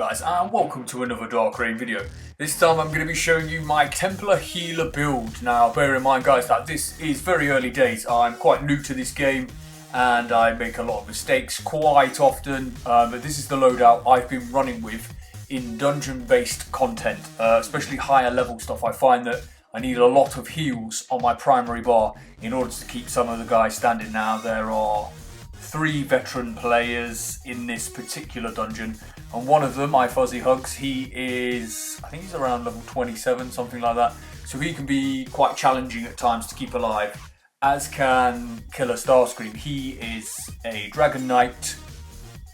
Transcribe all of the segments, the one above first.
guys, and welcome to another Dark Rain video. This time I'm going to be showing you my Templar healer build. Now bear in mind guys that this is very early days. I'm quite new to this game and I make a lot of mistakes quite often, but this is the loadout I've been running with in dungeon based content, especially higher level stuff. I find that I need a lot of heals on my primary bar in order to keep some of the guys standing. Now there are 3 veteran players in this particular dungeon, and one of them, my Fuzzy Hugs, he is, I think he's around level 27, something like that, so he can be quite challenging at times to keep alive, as can Killer Starscream. He is a Dragon Knight,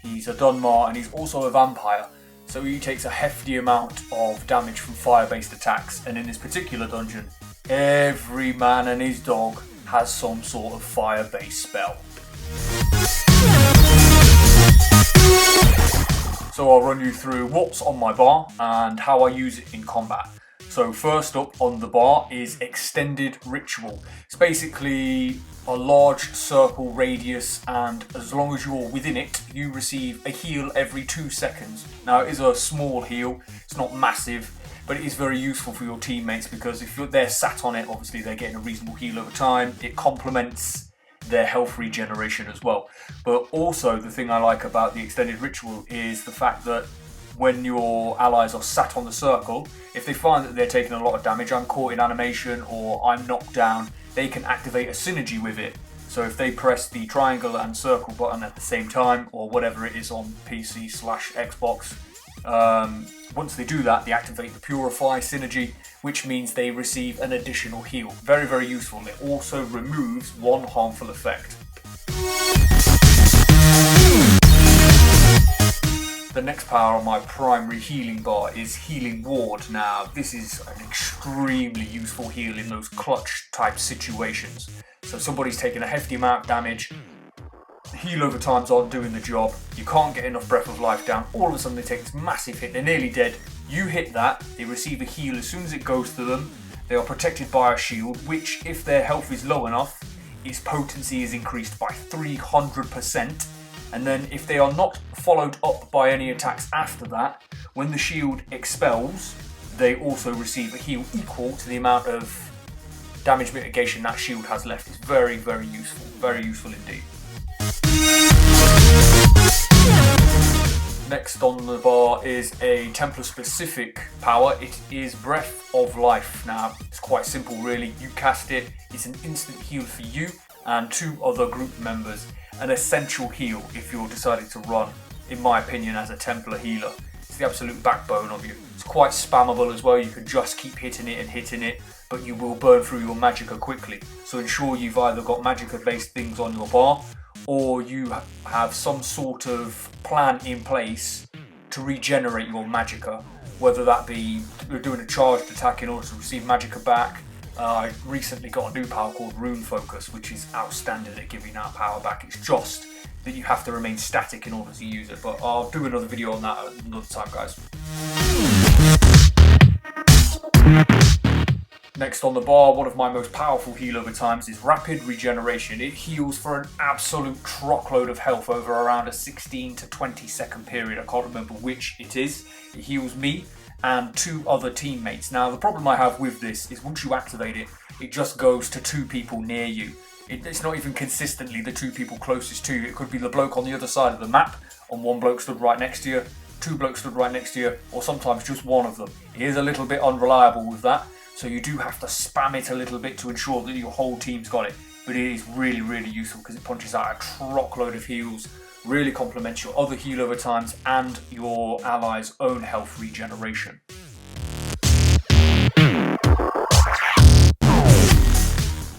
he's a Dunmar, and he's also a vampire, so he takes a hefty amount of damage from fire-based attacks. And in this particular dungeon, every man and his dog has some sort of fire-based spell. So I'll run you through what's on my bar and how I use it in combat. So first up on the bar is Extended Ritual. It's basically a large circle radius, and as long as you're within it, you receive a heal every 2 seconds. Now it is a small heal, it's not massive, but it is very useful for your teammates because if they're sat on it, obviously they're getting a reasonable heal over time. It complements their health regeneration as well. But also the thing I like about the Extended Ritual is the fact that when your allies are sat on the circle, if they find that they're taking a lot of damage, I'm caught in animation or I'm knocked down, they can activate a synergy with it. So if they press the triangle and circle button at the same time, or whatever it is on PC/Xbox, once they do that, they activate the Purify synergy, which means they receive an additional heal. Very, very useful. It also removes one harmful effect. The next power on my primary healing bar is Healing Ward. Now, this is an extremely useful heal in those clutch type situations. So somebody's taking a hefty amount of damage, heal over times aren't doing the job, you can't get enough breath of life down, all of a sudden they take this massive hit, they're nearly dead, you hit that, they receive a heal as soon as it goes to them, they are protected by a shield, which if their health is low enough, its potency is increased by 300%, and then if they are not followed up by any attacks after that, when the shield expels, they also receive a heal equal to the amount of damage mitigation that shield has left. It's very, very useful indeed. Next on the bar is a Templar specific power. It is Breath of Life. Now it's quite simple really. You cast it, it's an instant heal for you and 2 other group members. An essential heal if you're deciding to run, in my opinion, as a Templar healer. It's the absolute backbone of you. It's quite spammable as well. You can just keep hitting it, but you will burn through your magicka quickly. So ensure you've either got magicka based things on your bar, or you have some sort of plan in place to regenerate your magicka, whether that be doing a charged attack in order to receive magicka back. I recently got a new power called Rune Focus, which is outstanding at giving that power back. It's just that you have to remain static in order to use it, but I'll do another video on that another time guys. Next on the bar, one of my most powerful heal over times is Rapid Regeneration. It heals for an absolute truckload of health over around a 16 to 20 second period. I can't remember which it is. It heals me and 2 other teammates. Now the problem I have with this is once you activate it, it just goes to 2 people near you. It's not even consistently the 2 people closest to you. It could be the bloke on the other side of the map, and 1 bloke stood right next to you, 2 blokes stood right next to you, or sometimes just 1 of them. It is a little bit unreliable with that. So you do have to spam it a little bit to ensure that your whole team's got it. But it is really, really useful because it punches out a truckload of heals, really complements your other heal over times and your allies' own health regeneration.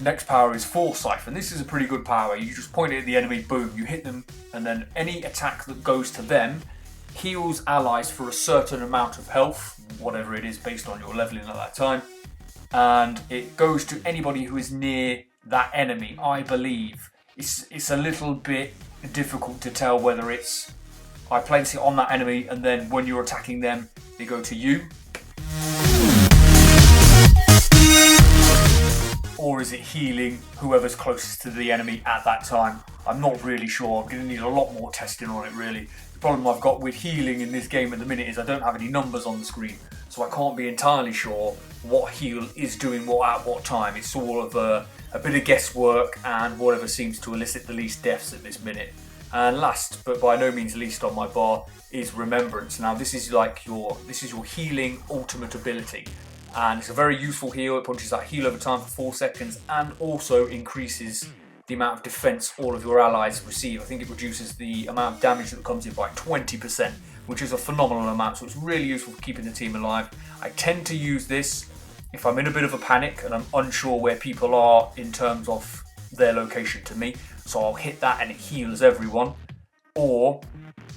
Next power is Foresight, and this is a pretty good power. You just point it at the enemy, boom, you hit them, and then any attack that goes to them heals allies for a certain amount of health, whatever it is based on your leveling at that time. And it goes to anybody who is near that enemy, I believe. It's a little bit difficult to tell whether it's I place it on that enemy and then when you're attacking them, they go to you. Or is it healing whoever's closest to the enemy at that time? I'm not really sure. I'm going to need a lot more testing on it really. problem I've got with healing in this game at the minute is I don't have any numbers on the screen, so I can't be entirely sure what heal is doing what at what time. It's all of a bit of guesswork and whatever seems to elicit the least deaths at this minute. And last, but by no means least on my bar, is Remembrance. Now this is your healing ultimate ability, and it's a very useful heal. It punches that heal over time for 4 seconds and also increases the amount of defense all of your allies receive. I think it reduces the amount of damage that comes in by 20%, which is a phenomenal amount, so it's really useful for keeping the team alive. I tend to use this if I'm in a bit of a panic and I'm unsure where people are in terms of their location to me, so I'll hit that and it heals everyone. Or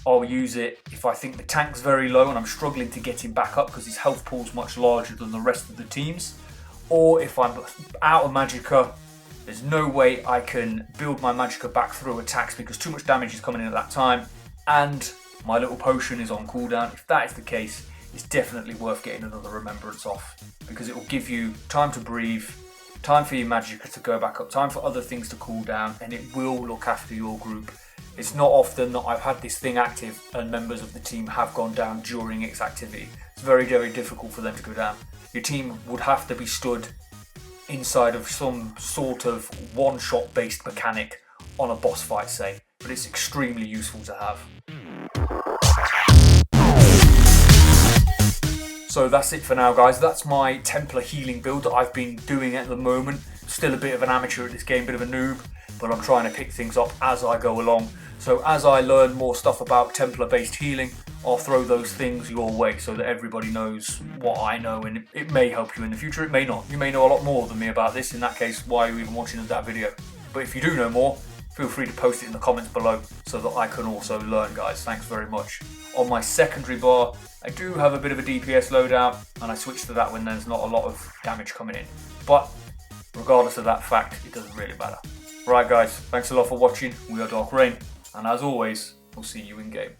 I'll use it if I think the tank's very low and I'm struggling to get him back up because his health pool's much larger than the rest of the team's. Or if I'm out of magicka, there's no way I can build my magicka back through attacks because too much damage is coming in at that time, and my little potion is on cooldown. If that is the case, it's definitely worth getting another Remembrance off, because it will give you time to breathe, time for your magicka to go back up, time for other things to cool down, and it will look after your group. It's not often that I've had this thing active and members of the team have gone down during its activity. It's very, very difficult for them to go down. Your team would have to be stood inside of some sort of one-shot based mechanic on a boss fight, say, but it's extremely useful to have. So that's it for now, guys. That's my Templar healing build that I've been doing at the moment. Still a bit of an amateur at this game, bit of a noob, but I'm trying to pick things up as I go along. So as I learn more stuff about Templar based healing, I'll throw those things your way so that everybody knows what I know, and it may help you in the future, it may not. You may know a lot more than me about this. In that case, why are you even watching that video? But if you do know more, feel free to post it in the comments below so that I can also learn, guys. Thanks very much. On my secondary bar, I do have a bit of a DPS loadout, and I switch to that when there's not a lot of damage coming in. But regardless of that fact, it doesn't really matter. Right, guys, thanks a lot for watching. We are Dark Rain, and as always, we'll see you in game.